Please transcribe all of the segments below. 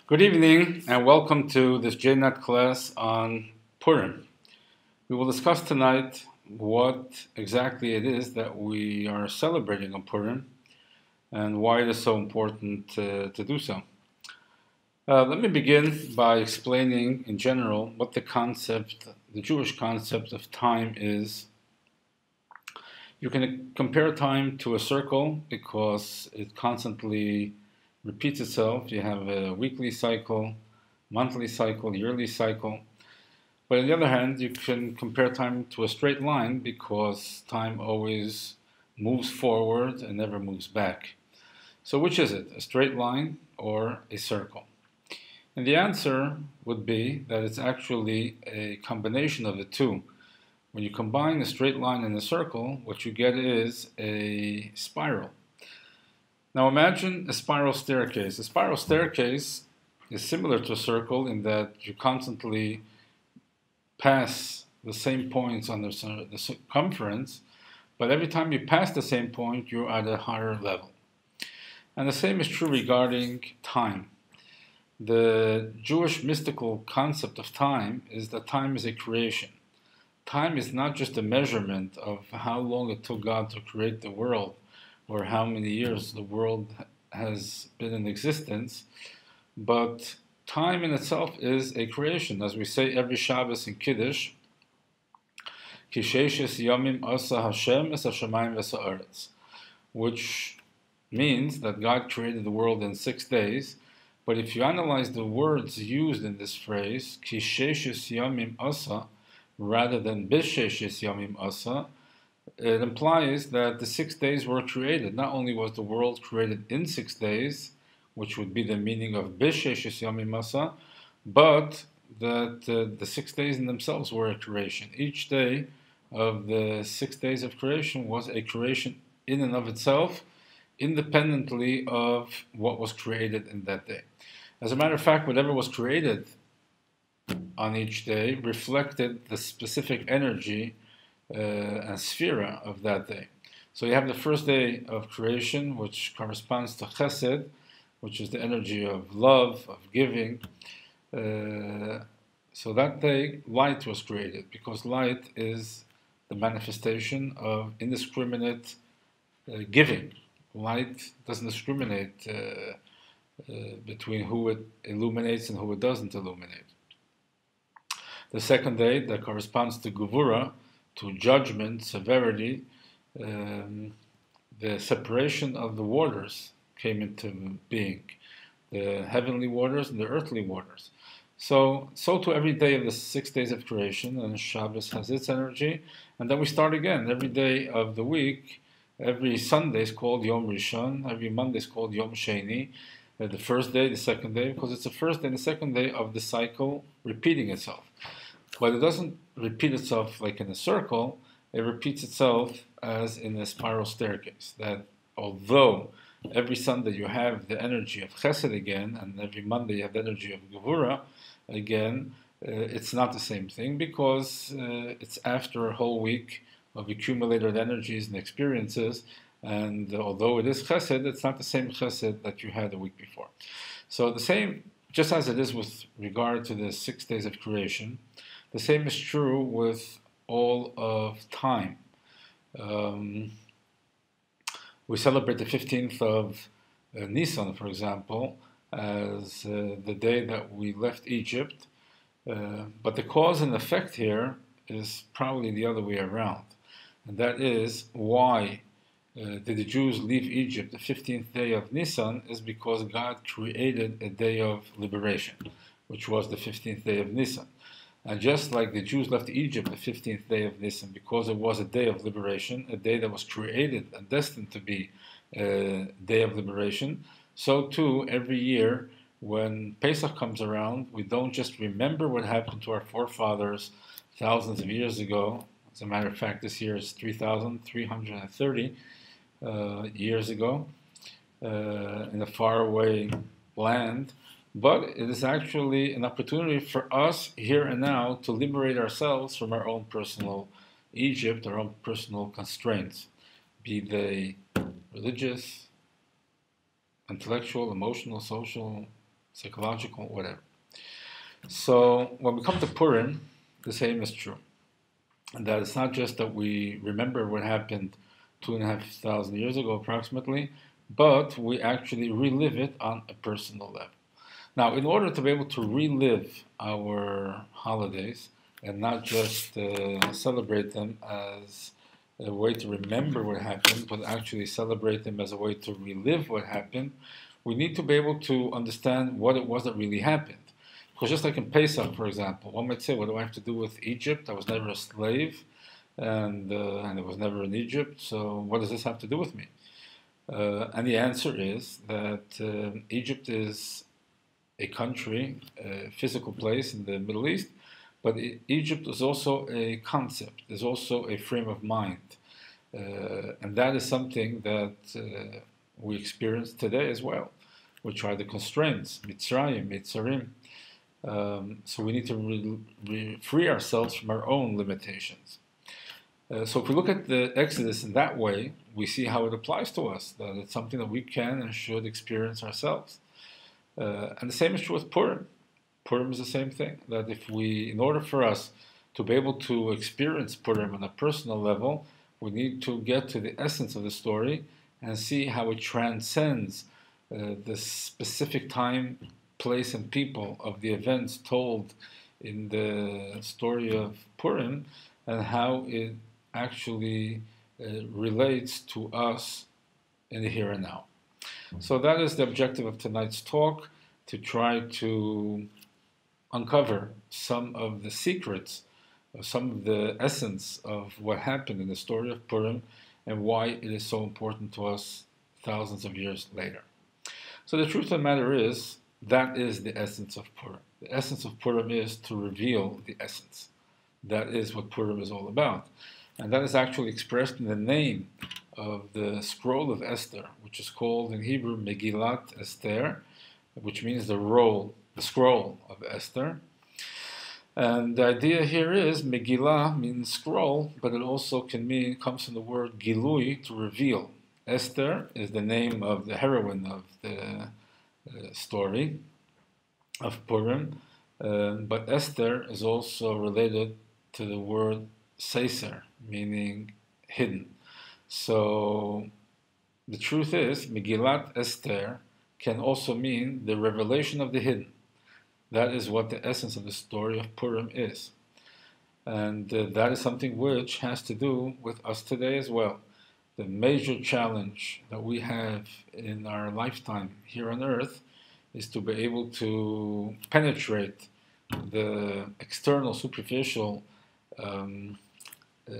Good evening and welcome to this JNet class on Purim. We will discuss tonight what exactly it is that we are celebrating on Purim and why it is so important to do so. Let me begin by explaining in general what the Jewish concept of time is. You can compare time to a circle because it constantly repeats itself. You have a weekly cycle, monthly cycle, yearly cycle. But on the other hand, you can compare time to a straight line because time always moves forward and never moves back. So which is it, a straight line or a circle? And the answer would be that it's actually a combination of the two. When you combine a straight line and a circle, what you get is a spiral. Now imagine a spiral staircase. A spiral staircase is similar to a circle in that you constantly pass the same points on the circumference, but every time you pass the same point, you're at a higher level. And the same is true regarding time. The Jewish mystical concept of time is that time is a creation. Time is not just a measurement of how long it took God to create the world or how many years the world has been in existence, but time in itself is a creation. As we say every Shabbos in Kiddush, Ki sheishes yomim asa Hashem es hashamayim v'sa'aretz, which means that God created the world in 6 days. But if you analyze the words used in this phrase, Ki sheishes yomim asa, rather than Bisheshes Yamim Asa, it implies that the 6 days were created. Not only was the world created in 6 days, which would be the meaning of Bisheshes Yamim Asa, but that the 6 days in themselves were a creation. Each day of the 6 days of creation was a creation in and of itself, independently of what was created in that day. As a matter of fact, whatever was created on each day reflected the specific energy and sphera of that day. So you have the first day of creation, which corresponds to Chesed, which is the energy of love, of giving. So that day, light was created, because light is the manifestation of indiscriminate giving. Light doesn't discriminate between who it illuminates and who it doesn't illuminate. The second day, that corresponds to Gevura, to judgment, severity. The separation of the waters came into being, the heavenly waters and the earthly waters. So to every day of the 6 days of creation, and Shabbos has its energy, and then we start again. Every day of the week, every Sunday is called Yom Rishon, every Monday is called Yom Sheni, the first day, the second day, because it's the first and the second day of the cycle repeating itself. But it doesn't repeat itself like in a circle, it repeats itself as in a spiral staircase. That although every Sunday you have the energy of Chesed again, and every Monday you have the energy of Gevura again, it's not the same thing, because it's after a whole week of accumulated energies and experiences. And although it is Chesed, it's not the same Chesed that you had the week before. So the same, just as it is with regard to the 6 days of creation, the same is true with all of time. We celebrate the 15th of Nisan, for example, as the day that we left Egypt. But the cause and effect here is probably the other way around. And that is why did the Jews leave Egypt the 15th day of Nisan, is because God created a day of liberation, which was the 15th day of Nisan. And just like the Jews left Egypt the 15th day of Nisan because it was a day of liberation, a day that was created and destined to be a day of liberation, so too every year when Pesach comes around, we don't just remember what happened to our forefathers thousands of years ago. As a matter of fact, this year is 3,330 years ago in a faraway land. But it is actually an opportunity for us here and now to liberate ourselves from our own personal Egypt, our own personal constraints, be they religious, intellectual, emotional, social, psychological, whatever. So when we come to Purim, the same is true. And that it's not just that we remember what happened 2,500 years ago approximately, but we actually relive it on a personal level. Now, in order to be able to relive our holidays and not just celebrate them as a way to remember what happened, but actually celebrate them as a way to relive what happened, we need to be able to understand what it was that really happened. Because just like in Pesach, for example, one might say, what do I have to do with Egypt? I was never a slave, and I was never in Egypt, so what does this have to do with me? And the answer is that Egypt is a country, a physical place in the Middle East, but Egypt is also a concept, is also a frame of mind. And that is something that we experience today as well, which are the constraints, Mitzrayim, Mitzarim. So we need to free ourselves from our own limitations. So if we look at the Exodus in that way, we see how it applies to us, that it's something that we can and should experience ourselves. And the same is true with Purim. Purim is the same thing, that in order for us to be able to experience Purim on a personal level, we need to get to the essence of the story and see how it transcends the specific time, place, and people of the events told in the story of Purim, and how it actually relates to us in the here and now. So that is the objective of tonight's talk, to try to uncover some of the secrets, some of the essence of what happened in the story of Purim and why it is so important to us thousands of years later. So the truth of the matter is, that is the essence of Purim. The essence of Purim is to reveal the essence. That is what Purim is all about. And that is actually expressed in the name of the scroll of Esther, which is called in Hebrew Megillat Esther, which means the scroll of Esther. And the idea here is, Megillah means scroll, but it also comes from the word Gilui, to reveal. Esther is the name of the heroine of the story of Purim, but Esther is also related to the word Seser, meaning hidden. So the truth is, Megillat Esther can also mean the revelation of the hidden. That is what the essence of the story of Purim is. And that is something which has to do with us today as well. The major challenge that we have in our lifetime here on earth is to be able to penetrate the external, superficial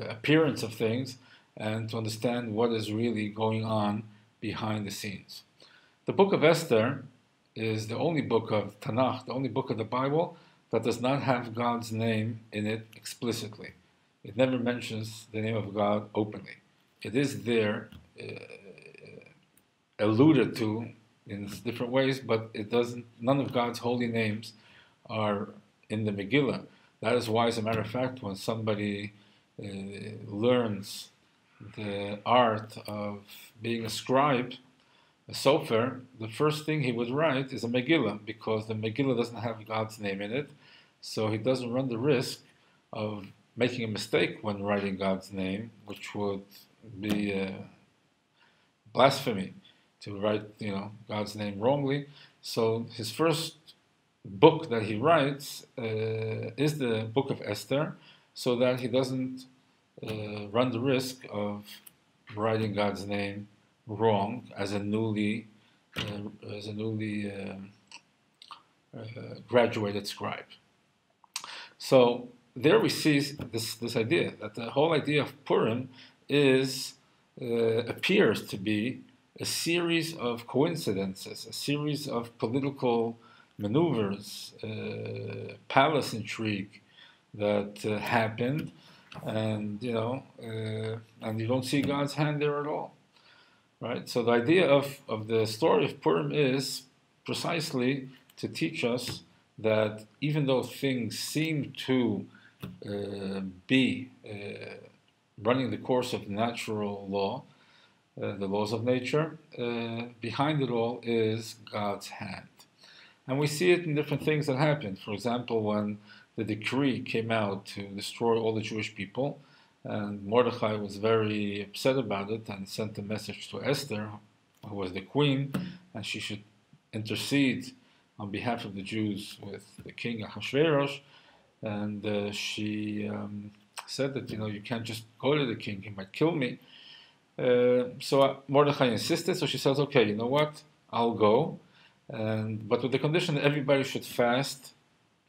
appearance of things and to understand what is really going on behind the scenes. The book of Esther is the only book of Tanakh, the only book of the Bible that does not have God's name in it explicitly. It never mentions the name of God openly. It is there, alluded to in different ways, but it doesn't. None of God's holy names are in the Megillah. That is why, as a matter of fact, when somebody learns the art of being a scribe, a sofer, the first thing he would write is a Megillah, because the Megillah doesn't have God's name in it, so he doesn't run the risk of making a mistake when writing God's name, which would be blasphemy to write, God's name wrongly. So his first book that he writes is the book of Esther, so that he doesn't run the risk of writing God's name wrong as a newly graduated scribe. So there we see this idea that the whole idea of Purim appears to be a series of coincidences, a series of political maneuvers, palace intrigue that happened, and you don't see God's hand there at all, right? So the idea of the story of Purim is precisely to teach us that even though things seem to be running the course of natural law, the laws of nature, behind it all is God's hand. And we see it in different things that happened. For example, when the decree came out to destroy all the Jewish people, and Mordechai was very upset about it and sent a message to Esther, who was the queen, and she should intercede on behalf of the Jews with the king Ahasuerus. And she said that, you can't just go to the king, he might kill me. So Mordechai insisted, so she says, okay, you know what, I'll go, but with the condition that everybody should fast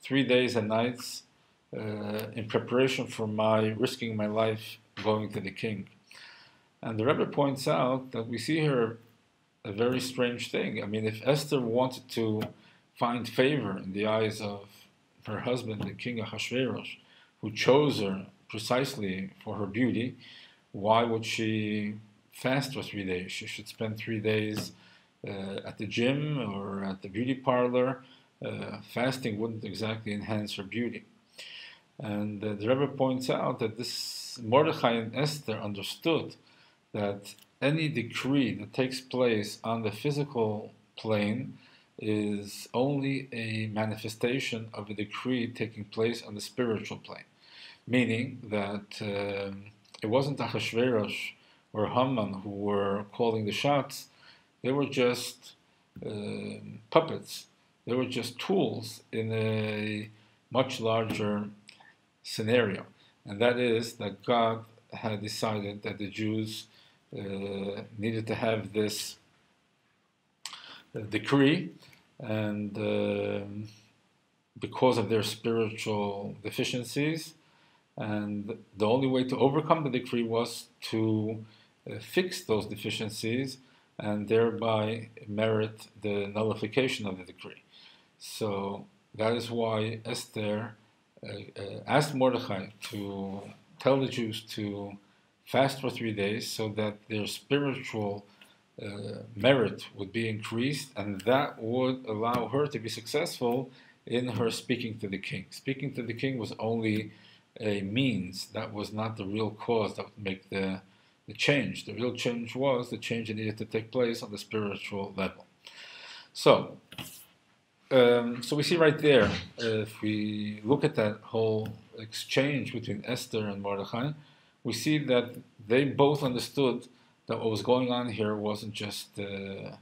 3 days and nights in preparation for my risking my life going to the king. And the Rebbe points out that we see here a very strange thing. I mean, if Esther wanted to find favor in the eyes of her husband, the king Ahasuerus, who chose her precisely for her beauty, why would she fast for 3 days? She should spend 3 days at the gym or at the beauty parlor. Fasting wouldn't exactly enhance her beauty. And the Rebbe points out that this Mordechai and Esther understood that any decree that takes place on the physical plane is only a manifestation of a decree taking place on the spiritual plane. Meaning that it wasn't Ahasuerus or Haman who were calling the shots. They were just puppets. They were just tools in a much larger scenario. And that is that God had decided that the Jews needed to have this decree, and because of their spiritual deficiencies, and the only way to overcome the decree was to fix those deficiencies and thereby merit the nullification of the decree. So that is why Esther asked Mordechai to tell the Jews to fast for 3 days so that their spiritual merit would be increased, and that would allow her to be successful in her speaking to the king. Speaking to the king was only a means. That was not the real cause that would make the change. The real change was the change that needed to take place on the spiritual level. So we see right there, if we look at that whole exchange between Esther and Mordechai, we see that they both understood that what was going on here wasn't just a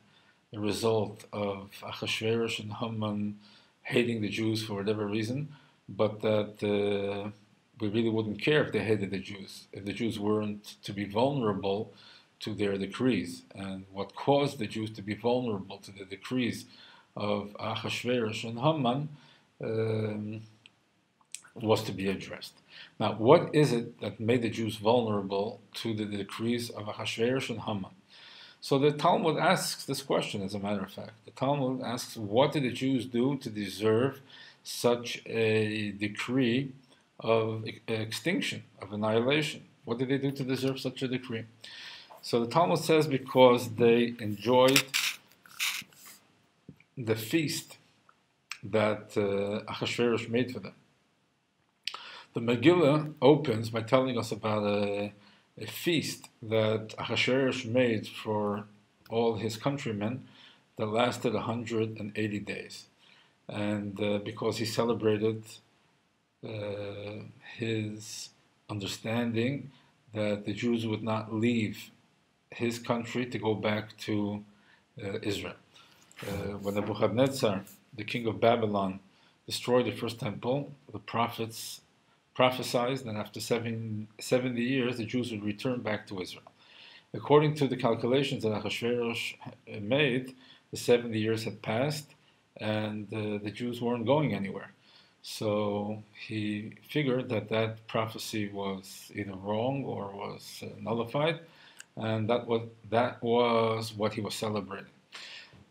result of Ahasuerus and Haman hating the Jews for whatever reason, but that we really wouldn't care if they hated the Jews, if the Jews weren't to be vulnerable to their decrees. And what caused the Jews to be vulnerable to the decrees of Ahasuerus and Haman was to be addressed. Now, what is it that made the Jews vulnerable to the decrees of Ahasuerus and Haman? So the Talmud asks this question, as a matter of fact. The Talmud asks, what did the Jews do to deserve such a decree of extinction, of annihilation? What did they do to deserve such a decree? So the Talmud says because they enjoyed the feast that Ahasuerus made for them. The Megillah opens by telling us about a feast that Ahasuerus made for all his countrymen that lasted 180 days. And because he celebrated his understanding that the Jews would not leave his country to go back to Israel. When Nebuchadnezzar, the king of Babylon, destroyed the first temple, the prophets prophesied that after 70 years the Jews would return back to Israel. According to the calculations that Ahasuerus made, the 70 years had passed and the Jews weren't going anywhere. So he figured that that prophecy was either wrong or was nullified, and that was what he was celebrating.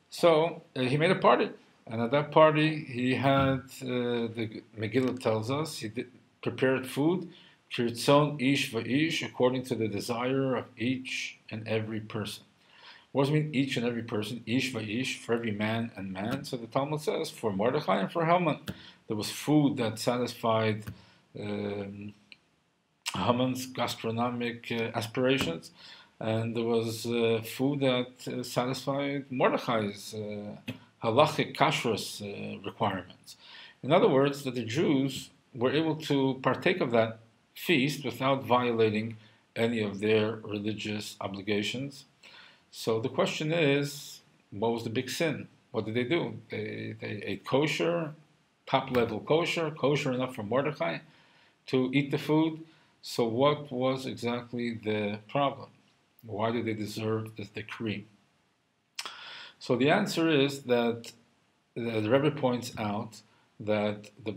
So he made a party, and at that party he had, the Megillah tells us, he prepared food, kirtzon ish va'ish, according to the desire of each and every person. What does it mean, each and every person? Ish va'ish, for every man and man. So the Talmud says, for Mordechai and for Haman, there was food that satisfied Haman's gastronomic aspirations, and there was food that satisfied Mordechai's halachic kashrus requirements. In other words, that the Jews were able to partake of that feast without violating any of their religious obligations. So the question is, what was the big sin? What did they do? They ate kosher, top-level kosher, kosher enough for Mordechai to eat the food. So what was exactly the problem? Why did they deserve this decree? So the answer is that the Rabbi points out that the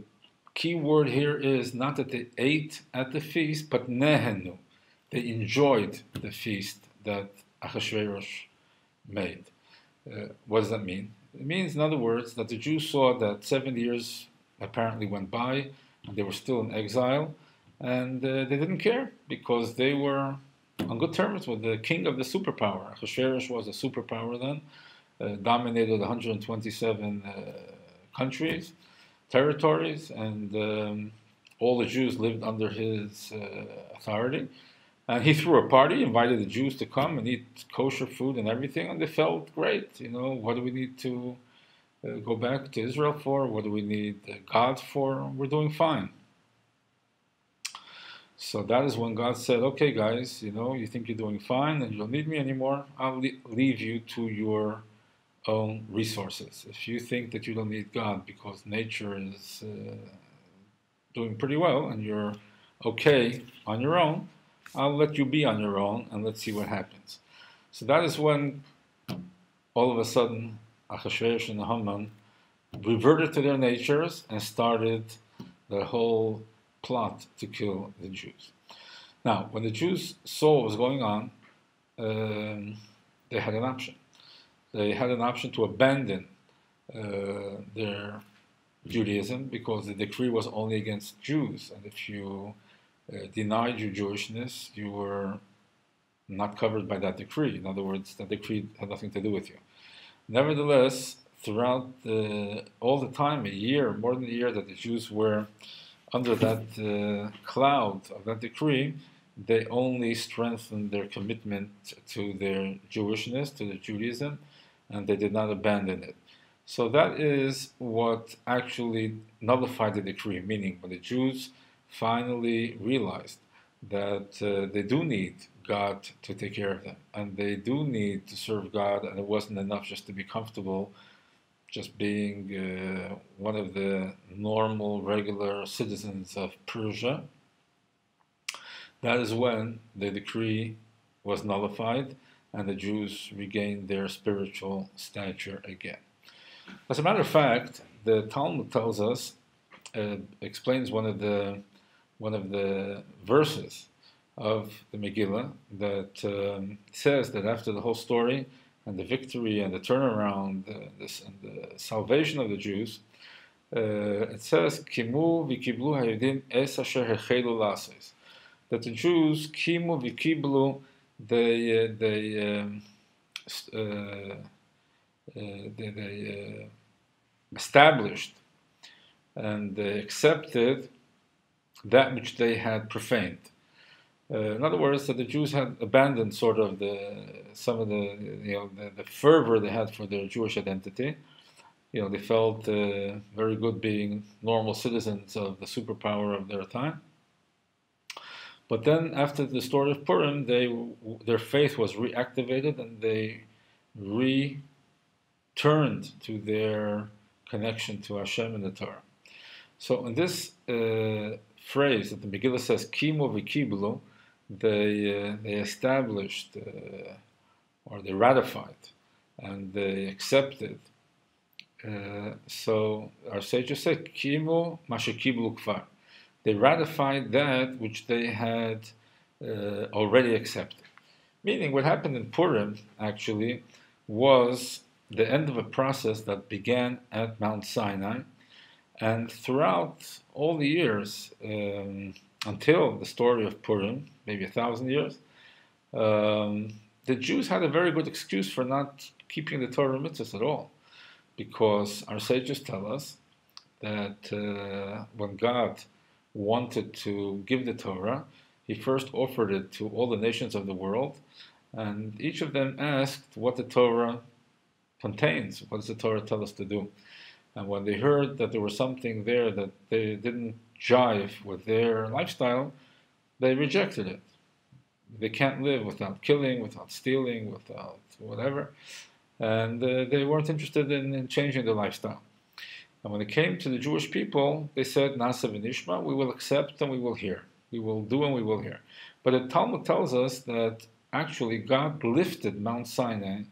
key word here is not that they ate at the feast, but nehenu. They enjoyed the feast that Achashverosh made. What does that mean? It means, in other words, that the Jews saw that 70 years apparently went by, and they were still in exile, and they didn't care because they were on good terms with the king of the superpower. Achashverosh was a superpower then, dominated 127 countries, territories, and all the Jews lived under his authority. And he threw a party, invited the Jews to come and eat kosher food and everything, and they felt great. You know, what do we need to go back to Israel for? What do we need God for? We're doing fine. So that is when God said, okay, guys, you know, you think you're doing fine and you don't need me anymore. I'll leave you to your own resources. If you think that you don't need God because nature is doing pretty well and you're okay on your own, I'll let you be on your own and let's see what happens. So that is when all of a sudden Achashverosh and Haman reverted to their natures and started the whole plot to kill the Jews. Now, when the Jews saw what was going on, they had an option. They had an option to abandon their Judaism because the decree was only against Jews, and if you denied your Jewishness, you were not covered by that decree. In other words, that decree had nothing to do with you. Nevertheless, throughout all the time, a year, more than a year, that the Jews were under that cloud of that decree, they only strengthened their commitment to their Jewishness, to their Judaism, and they did not abandon it. So that is what actually nullified the decree, meaning when the Jews finally realized that they do need God to take care of them, and they do need to serve God, and it wasn't enough just to be comfortable, just being one of the normal, regular citizens of Persia. That is when the decree was nullified, and the Jews regained their spiritual stature again. As a matter of fact, the Talmud tells us, explains one of the verses of the Megillah that says that after the whole story and the victory and the turnaround and the salvation of the Jews, it says Kimu v'kiblu hayudim es asher hechelu lasos, that the Jews kimu v'kiblu they established and they accepted that which they had profaned. In other words, that the Jews had abandoned sort of the fervor they had for their Jewish identity. You know, they felt very good being normal citizens of the superpower of their time. But then, after the story of Purim, their faith was reactivated and they returned to their connection to Hashem and the Torah. So, in this phrase that the Megillah says, "Kimu v'kiblu," they established or they ratified and they accepted. So our sages say, "Kimu mashekiblu kvar." They ratified that which they had already accepted. Meaning, what happened in Purim actually was the end of a process that began at Mount Sinai, and throughout all the years until the story of Purim, maybe 1,000 years, the Jews had a very good excuse for not keeping the Torah mitzvahs at all, because our sages tell us that when God wanted to give the Torah, he first offered it to all the nations of the world, and each of them asked what the Torah contains. What does the Torah tell us to do? And when they heard that there was something there that they didn't jive with their lifestyle, they rejected it. They can't live without killing, without stealing, without whatever. And they weren't interested in changing their lifestyle. And when it came to the Jewish people, they said, Nasa v'nishma, we will accept and we will hear. We will do and we will hear. But the Talmud tells us that actually God lifted Mount Sinai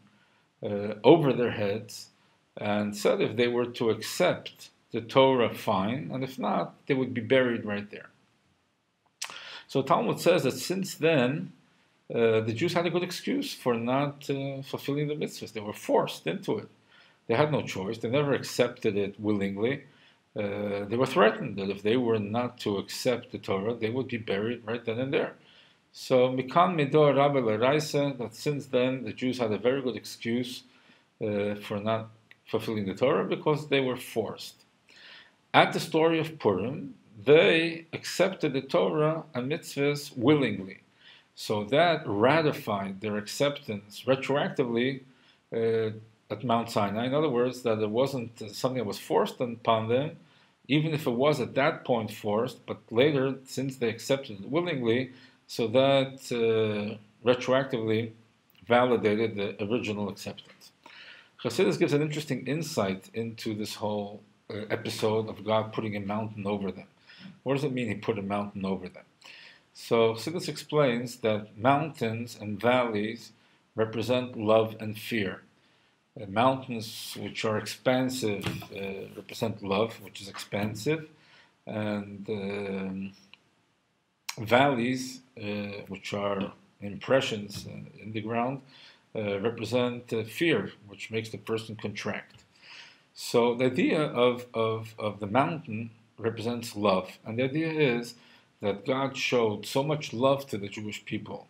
over their heads and said if they were to accept the Torah, fine, and if not, they would be buried right there. So Talmud says that since then, the Jews had a good excuse for not fulfilling the mitzvahs. They were forced into it. They had no choice. They never accepted it willingly. They were threatened that if they were not to accept the Torah, they would be buried right then and there. So Mikan Midor Rabbi L'Raisa, that since then the Jews had a very good excuse for not fulfilling the Torah because they were forced. At the story of Purim, they accepted the Torah and mitzvahs willingly. So that ratified their acceptance retroactively at Mount Sinai. In other words, that it wasn't something that was forced upon them, even if it was at that point forced, but later, since they accepted it willingly, so that retroactively validated the original acceptance. Chassidus gives an interesting insight into this whole episode of God putting a mountain over them. What does it mean he put a mountain over them? So Chassidus explains that mountains and valleys represent love and fear. Mountains, which are expansive, represent love, which is expansive, and valleys, which are impressions in the ground, represent fear, which makes the person contract. So the idea of the mountain represents love, and the idea is that God showed so much love to the Jewish people,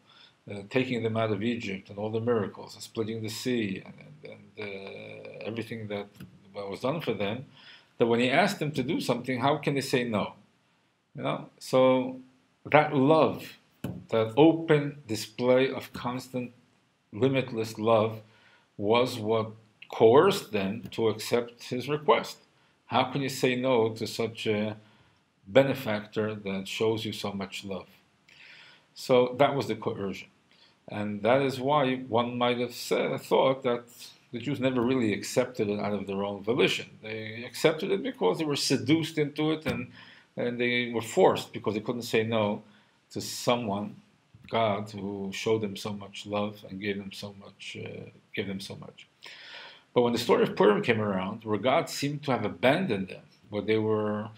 taking them out of Egypt and all the miracles, and splitting the sea, and everything that was done for them, that when He asked them to do something, how can they say no? So that love, that open display of constant, limitless love, was what coerced them to accept His request. How can you say no to such a benefactor that shows you so much love? So that was the coercion. And that is why one might have thought that the Jews never really accepted it out of their own volition. They accepted it because they were seduced into it, and they were forced because they couldn't say no to someone, God, who showed them so much love and gave them so much. But when the story of Purim came around, where God seemed to have abandoned them, where they were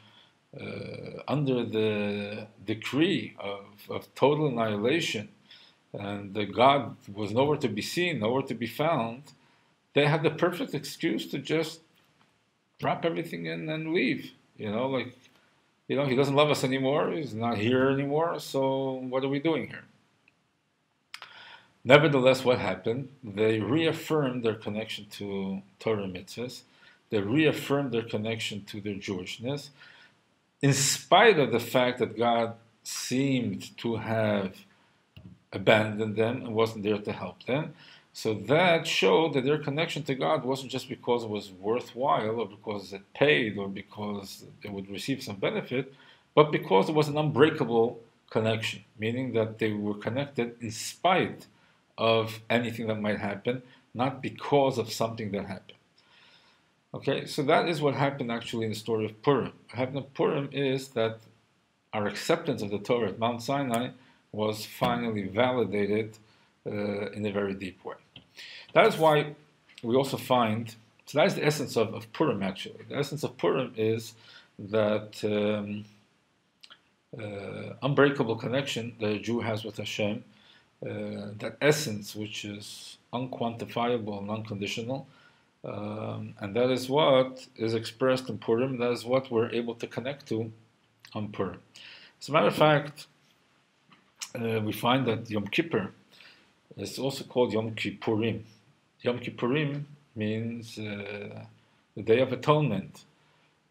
under the decree of total annihilation, and God was nowhere to be seen, nowhere to be found, they had the perfect excuse to just drop everything in and leave. He doesn't love us anymore, He's not here anymore, so what are we doing here? Nevertheless, what happened? They reaffirmed their connection to Torah mitzvahs. They reaffirmed their connection to their Jewishness, in spite of the fact that God seemed to have abandoned them and wasn't there to help them. So that showed that their connection to God wasn't just because it was worthwhile or because it paid or because they would receive some benefit, but because it was an unbreakable connection, meaning that they were connected in spite of anything that might happen, not because of something that happened. Okay, so that is what happened actually in the story of Purim. What happened in Purim is that our acceptance of the Torah at Mount Sinai was finally validated in a very deep way. That is why we also find, so that is the essence of Purim actually. The essence of Purim is that unbreakable connection that a Jew has with Hashem, that essence which is unquantifiable and unconditional, and that is what is expressed in Purim. That is what we're able to connect to on Purim. As a matter of fact, we find that Yom Kippur is also called Yom Kippurim. Yom Kippurim means the Day of Atonement.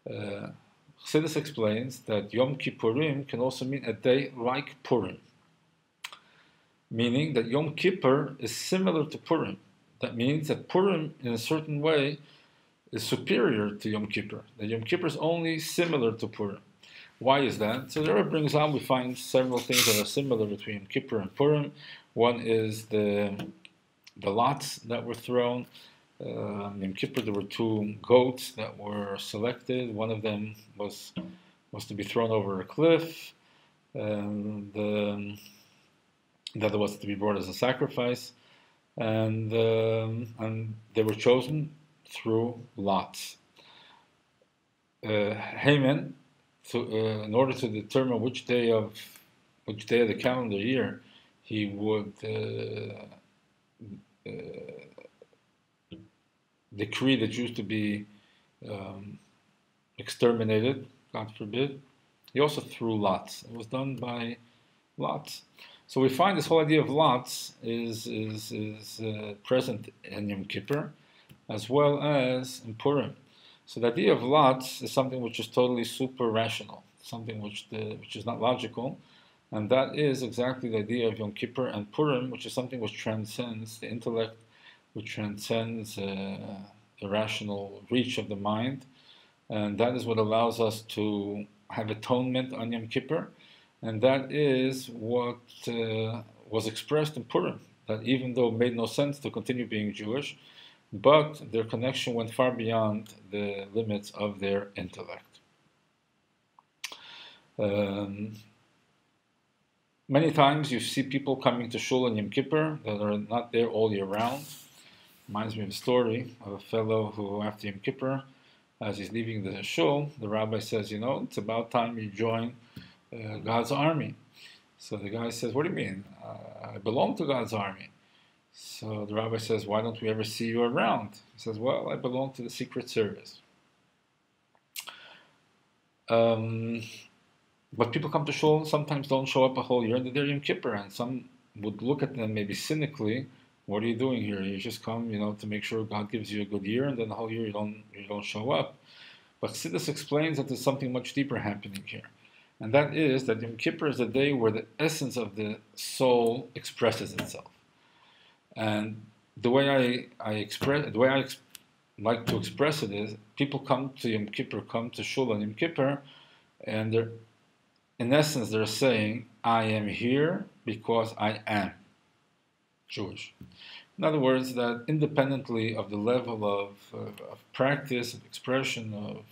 Chassidus explains that Yom Kippurim can also mean a day like Purim, meaning that Yom Kippur is similar to Purim. That means that Purim, in a certain way, is superior to Yom Kippur. That Yom Kippur is only similar to Purim. Why is that? So the Rebbe brings on, we find several things that are similar between Yom Kippur and Purim. One is the lots that were thrown. In Yom Kippur, there were two goats that were selected. One of them was to be thrown over a cliff. The other was to be brought as a sacrifice. And they were chosen through lots. Haman, in order to determine which day of the calendar year he would decree the Jews to be exterminated, God forbid, he also threw lots. It was done by lots. So we find this whole idea of lots is present in Yom Kippur, as well as in Purim. So the idea of lots is something which is totally super rational, something which is not logical, and that is exactly the idea of Yom Kippur and Purim, which is something which transcends the intellect, which transcends the rational reach of the mind, and that is what allows us to have atonement on Yom Kippur, and that is what was expressed in Purim, that even though it made no sense to continue being Jewish, but their connection went far beyond the limits of their intellect. Many times you see people coming to shul in Yom Kippur that are not there all year round. Reminds me of a story of a fellow who, after Yom Kippur, as he's leaving the shul, the rabbi says, it's about time you join God's army. So the guy says, what do you mean? I belong to God's army. So the rabbi says, why don't we ever see you around? He says, well, I belong to the Secret Service. But people come to shul, sometimes don't show up a whole year, and they're Yom Kippur, and some would look at them maybe cynically. What are you doing here? You just come, to make sure God gives you a good year, and then the whole year you don't show up. But Chassidus explains that there's something much deeper happening here, and that is that Yom Kippur is the day where the essence of the soul expresses itself. And the way I like to express it is, people come to Yom Kippur, come to shul on Yom Kippur, and in essence they're saying, I am here because I am Jewish. In other words, that independently of the level of practice, of expression, of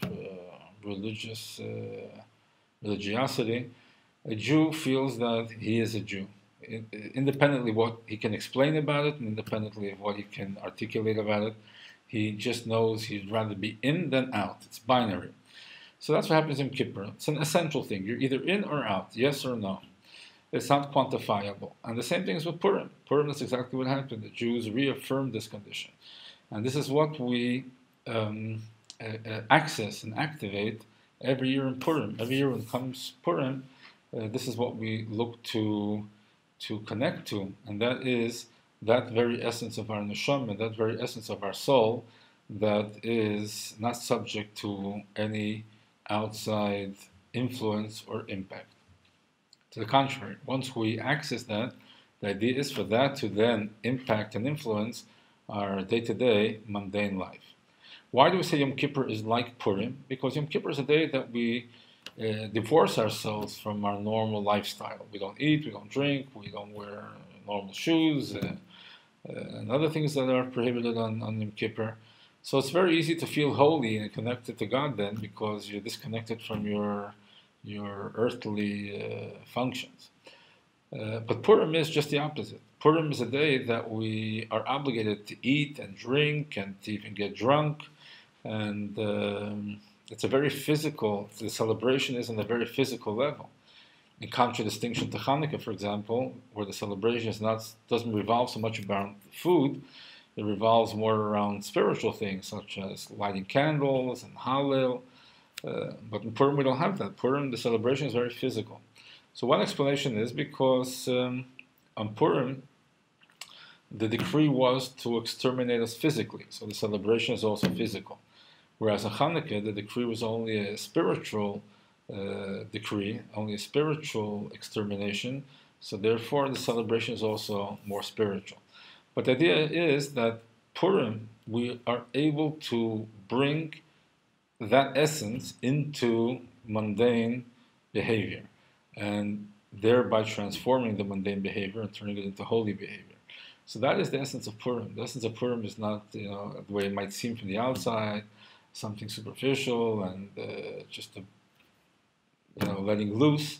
religiosity, a Jew feels that he is a Jew. Independently what he can explain about it, and independently of what he can articulate about it, he just knows he'd rather be in than out. It's binary. So that's what happens in Kippur. It's an essential thing. You're either in or out, yes or no. It's not quantifiable. And the same thing is with Purim. Purim, that's exactly what happened. The Jews reaffirmed this condition. And this is what we access and activate every year in Purim. Every year when comes Purim, this is what we look to connect to. And that is that very essence of our neshama, that very essence of our soul, that is not subject to any outside influence or impact. To the contrary, once we access that, the idea is for that to then impact and influence our day-to-day mundane life. Why do we say Yom Kippur is like Purim? Because Yom Kippur is a day that we divorce ourselves from our normal lifestyle. We don't eat, we don't drink, we don't wear normal shoes, and other things that are prohibited on Yom Kippur. So it's very easy to feel holy and connected to God then, because you're disconnected from your earthly functions. But Purim is just the opposite. Purim is a day that we are obligated to eat and drink and to even get drunk. And it's a very physical, the celebration is on a very physical level. In contradistinction to Hanukkah, for example, where the celebration doesn't revolve so much around food, it revolves more around spiritual things, such as lighting candles and Hallel. But in Purim, we don't have that. Purim, the celebration is very physical. So one explanation is because on Purim, the decree was to exterminate us physically. So the celebration is also physical. Whereas in Hanukkah, the decree was only a spiritual decree, only a spiritual extermination. So therefore, the celebration is also more spiritual. But the idea is that Purim, we are able to bring that essence into mundane behavior, and thereby transforming the mundane behavior and turning it into holy behavior. So that is the essence of Purim. The essence of Purim is not, the way it might seem from the outside, something superficial and just letting loose.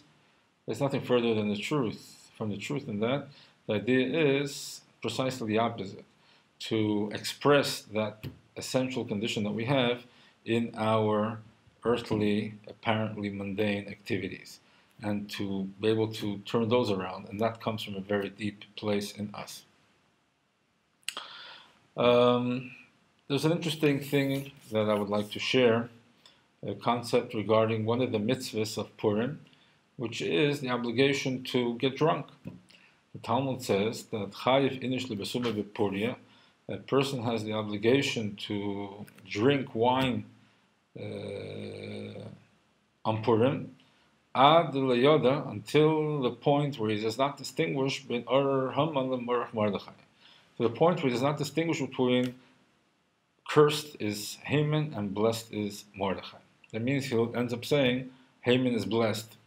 There's nothing further than the truth. From the truth in that, the idea is precisely the opposite: to express that essential condition that we have in our earthly, apparently mundane activities, and to be able to turn those around. And that comes from a very deep place in us. There's an interesting thing that I would like to share, a concept regarding one of the mitzvahs of Purim, which is the obligation to get drunk. The Talmud says that chayiv inish lebesume bepuria, a person has the obligation to drink wine on Purim, ad leyoda, until the point where he does not distinguish between Or Haman and Mordechai. To the point where he does not distinguish between cursed is Haman and blessed is Mordechai. That means he ends up saying Haman is blessed.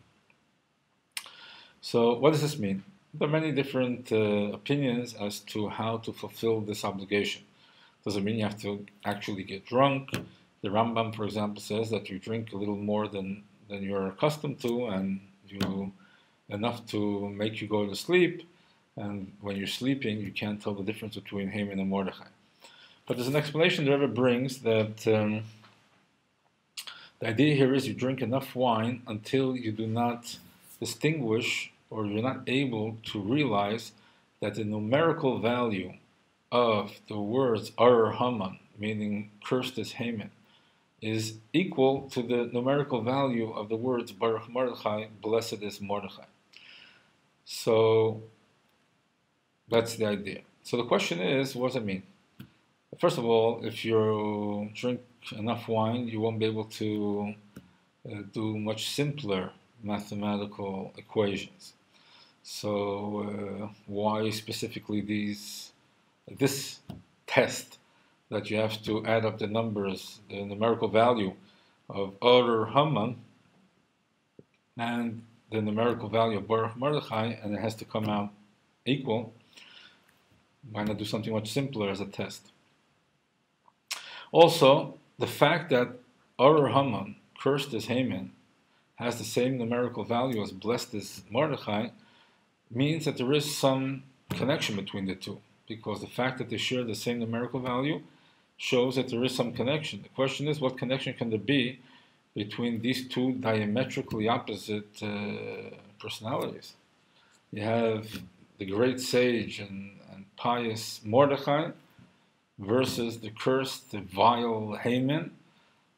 So what does this mean? There are many different opinions as to how to fulfill this obligation. Does it mean you have to actually get drunk? The Rambam, for example, says that you drink a little more than you're accustomed to, and enough to make you go to sleep. And when you're sleeping, you can't tell the difference between Haman and Mordechai. But there's an explanation the Rebbe brings that the idea here is you drink enough wine until you do not distinguish, or you're not able to realize that the numerical value of the words Ar Haman, meaning cursed is Haman, is equal to the numerical value of the words Baruch Mordechai, blessed is Mordechai. So that's the idea. So the question is, what does it mean? First of all, if you drink enough wine, you won't be able to do much simpler mathematical equations. So why specifically this test that you have to add up the numbers, the numerical value of Or Haman and the numerical value of Baruch Mordechai, and it has to come out equal? Why not do something much simpler as a test? Also, the fact that Or Haman, cursed is Haman, has the same numerical value as blessed is Mordechai means that there is some connection between the two, because the fact that they share the same numerical value shows that there is some connection. The question is, what connection can there be between these two diametrically opposite personalities? You have the great sage and pious Mordechai versus the cursed, the vile Haman,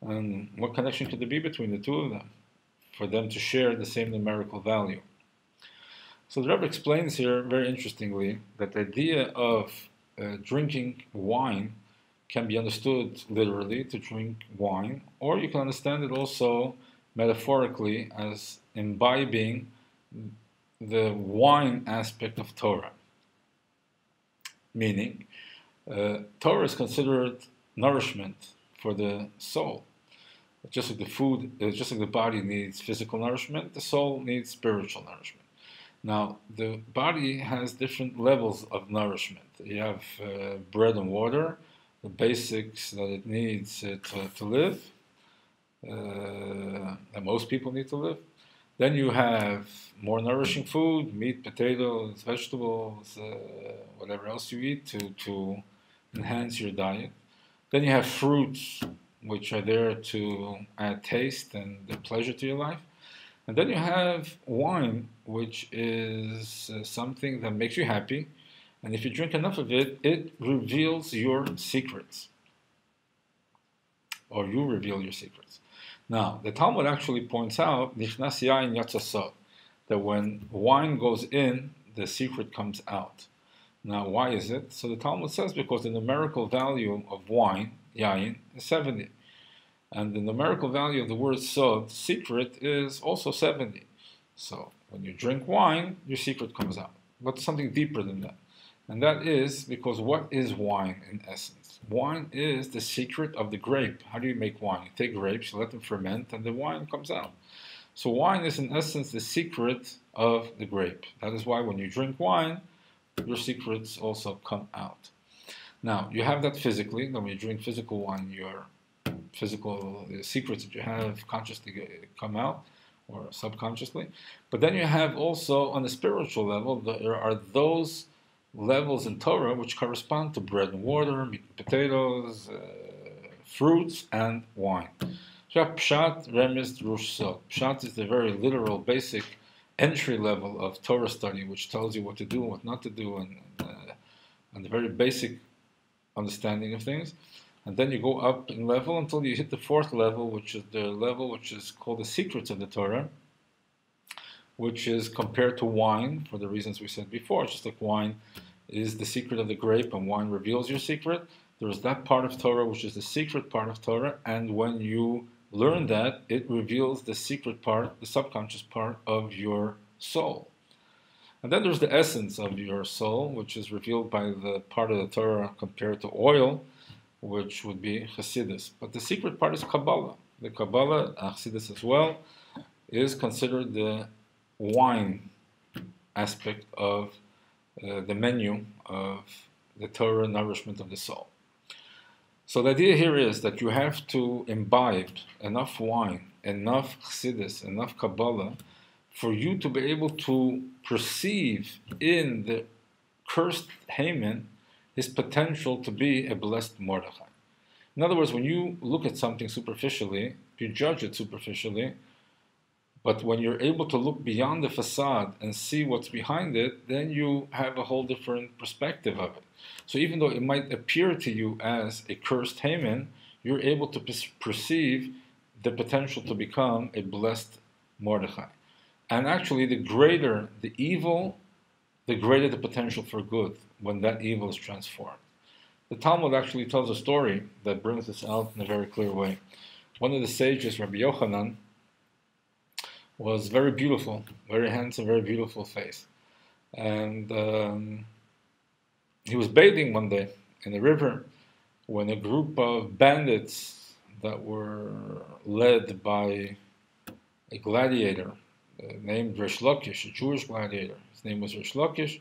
and what connection could there be between the two of them for them to share the same numerical value? So the Rabbi explains here very interestingly that the idea of drinking wine can be understood literally, to drink wine, or you can understand it also metaphorically as imbibing the wine aspect of Torah. Meaning, Torah is considered nourishment for the soul. Just like the food, just like the body needs physical nourishment, the soul needs spiritual nourishment. Now, the body has different levels of nourishment. You have bread and water, the basics that it needs to live, that most people need to live. Then you have more nourishing food, meat, potatoes, vegetables, whatever else you eat to enhance your diet. Then you have fruits, which are there to add taste and pleasure to your life. And then you have wine, which is something that makes you happy. And if you drink enough of it, it reveals your secrets. Or you reveal your secrets. Now, the Talmud actually points out, Nichnas yain yatsa sod, that when wine goes in, the secret comes out. Now, why is it? So the Talmud says because the numerical value of wine, yain, is 70. And the numerical value of the word sod, secret, is also 70. So when you drink wine, your secret comes out. But something deeper than that. And that is because what is wine in essence? Wine is the secret of the grape. How do you make wine? You take grapes, you let them ferment, and the wine comes out. So wine is in essence the secret of the grape. That is why when you drink wine, your secrets also come out. Now, you have that physically. When you drink physical wine, your physical secrets that you have consciously come out, or subconsciously. But then you have also, on a spiritual level, there are those levels in Torah which correspond to bread and water, meat and potatoes, fruits, and wine. So you have Pshat, Remez, Drush, Sod. Pshat is the very literal, basic entry level of Torah study, which tells you what to do and what not to do, and the very basic understanding of things. And then you go up in level until you hit the fourth level, which is the level which is called the secrets of the Torah, which is compared to wine, for the reasons we said before. It's just like wine is the secret of the grape, and wine reveals your secret. There is that part of Torah, which is the secret part of Torah, and when you learn that, it reveals the secret part, the subconscious part of your soul. And then there's the essence of your soul, which is revealed by the part of the Torah compared to oil, which would be Chassidus. But the secret part is Kabbalah. The Kabbalah, Chassidus as well, is considered the wine aspect of the menu of the Torah nourishment of the soul. So the idea here is that you have to imbibe enough wine, enough Chassidus, enough Kabbalah, for you to be able to perceive in the cursed Haman his potential to be a blessed Mordechai. In other words, when you look at something superficially, you judge it superficially, but when you're able to look beyond the facade and see what's behind it, then you have a whole different perspective of it. So even though it might appear to you as a cursed Haman, you're able to perceive the potential to become a blessed Mordechai. And actually, the greater the evil, the greater the potential for good when that evil is transformed. The Talmud actually tells a story that brings this out in a very clear way. One of the sages, Rabbi Yochanan, was very beautiful, very handsome, very beautiful face. And he was bathing one day in the river when a group of bandits that were led by a gladiator named Rish Lakish, a Jewish gladiator. His name was Rish Lakish.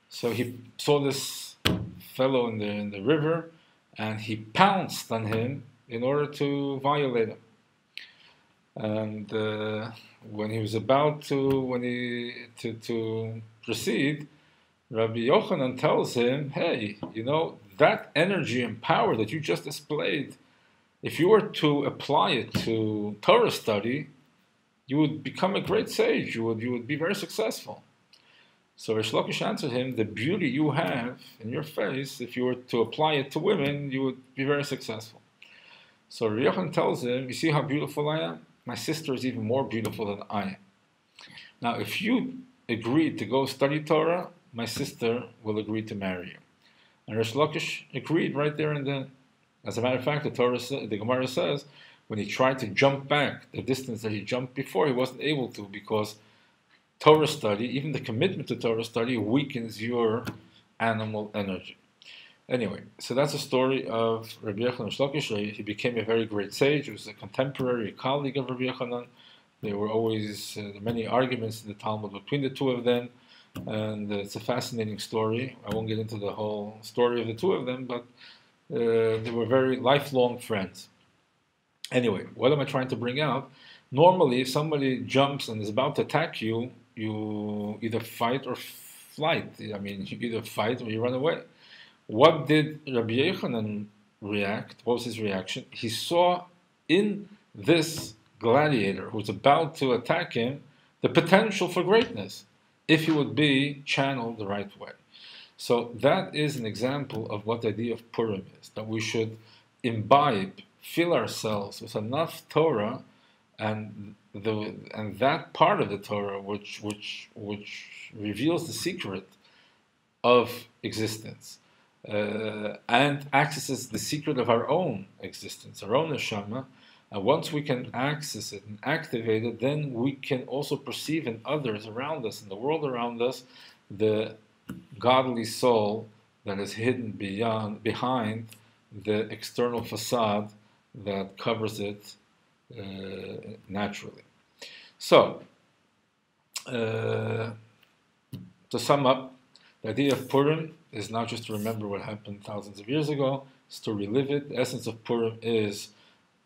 So he saw this fellow in the river, and he pounced on him in order to violate him. And when he was about to proceed, Rabbi Yochanan tells him, hey, that energy and power that you just displayed, if you were to apply it to Torah study, you would become a great sage. You would be very successful. So Rish Lakish answered him, the beauty you have in your face, if you were to apply it to women, you would be very successful. So Rabbi Yochanan tells him, you see how beautiful I am? My sister is even more beautiful than I am. Now, if you agreed to go study Torah, my sister will agree to marry you. And Rish Lakish agreed right there and then. As a matter of fact, the Gemara says, when he tried to jump back the distance that he jumped before, he wasn't able to because Torah study, even the commitment to Torah study, weakens your animal energy. Anyway, so that's the story of Rabbi Yochanan Rish Lakish. He became a very great sage. He was a contemporary, a colleague of Rabbi Yochanan. There were always many arguments in the Talmud between the two of them, and it's a fascinating story. I won't get into the whole story of the two of them, but they were very lifelong friends. Anyway, what am I trying to bring out? Normally, if somebody jumps and is about to attack you, you either fight or flight. I mean, you either fight or you run away. What did Rabbi Yochanan react? What was his reaction? He saw in this gladiator who was about to attack him the potential for greatness if he would be channeled the right way. So that is an example of what the idea of Purim is, that we should imbibe, fill ourselves with enough Torah and that part of the Torah which reveals the secret of existence and accesses the secret of our own existence, our own neshama. And once we can access it and activate it, then we can also perceive in others around us, in the world around us, the godly soul that is hidden behind the external facade that covers it naturally. So, to sum up, the idea of Purim is not just to remember what happened thousands of years ago, it's to relive it. The essence of Purim is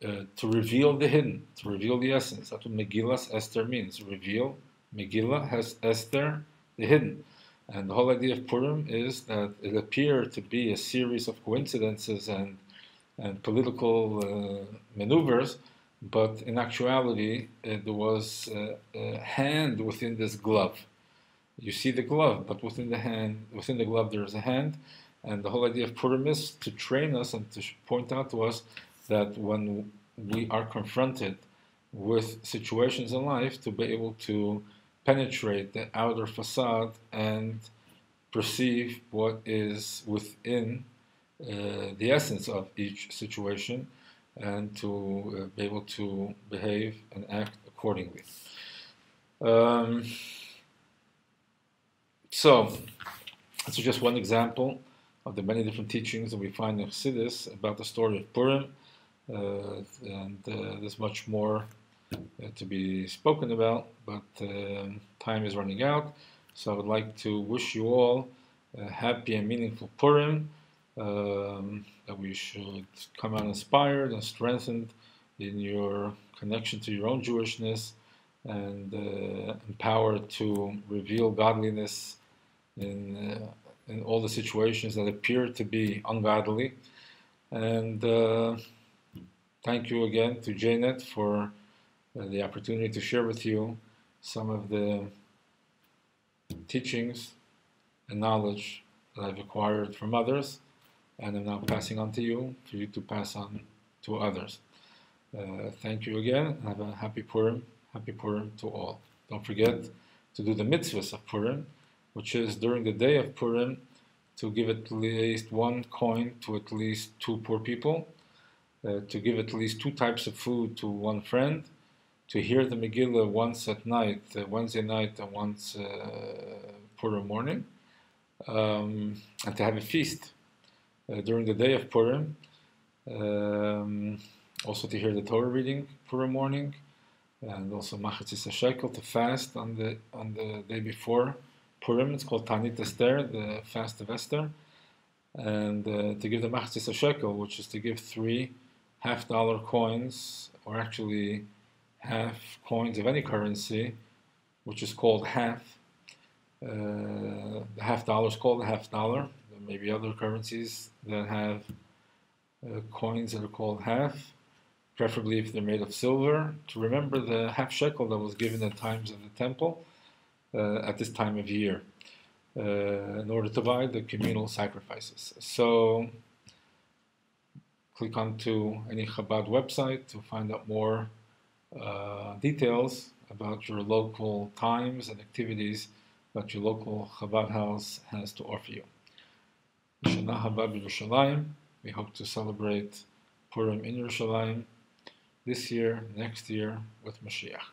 to reveal the hidden, to reveal the essence. That's what Megillah's Esther means. Reveal. Megillah has Esther, the hidden. And the whole idea of Purim is that it appeared to be a series of coincidences and political maneuvers, but in actuality, there was a hand within this glove. You see the glove, but within the glove, there is a hand. And the whole idea of Purim is to train us and to point out to us that when we are confronted with situations in life, to be able to penetrate the outer facade and perceive what is within the essence of each situation, and to be able to behave and act accordingly. So, this is just one example of the many different teachings that we find in Chassidus about the story of Purim, and there's much more to be spoken about, but time is running out. So I would like to wish you all a happy and meaningful Purim, that we should come out inspired and strengthened in your connection to your own Jewishness, and empowered to reveal godliness in all the situations that appear to be ungodly. And thank you again to JNet for the opportunity to share with you some of the teachings and knowledge that I've acquired from others, and I'm now passing on to you for you to pass on to others. Thank you again, and have a happy Purim to all. Don't forget to do the mitzvahs of Purim, which is during the day of Purim to give at least one coin to at least 2 poor people, to give at least 2 types of food to 1 friend, to hear the Megillah once at night, Wednesday night, and once Purim morning, and to have a feast during the day of Purim. Also to hear the Torah reading Purim morning, and also Machatzis HaShekel, to fast on the day before Purim. It's called Tanit Esther, the fast of Esther, and to give the Machatzis HaShekel, which is to give 3 half-dollar coins, or actually half coins of any currency, which is called half. The half-dollar is called a half-dollar. There may be other currencies that have coins that are called half, preferably if they're made of silver, to remember the half shekel that was given at times of the temple at this time of year, in order to buy the communal sacrifices. So click onto any Chabad website to find out more details about your local times and activities that your local Chabad house has to offer you. Shana Haba b'Yerushalayim. We hope to celebrate Purim in Yerushalayim this year, next year, with Mashiach.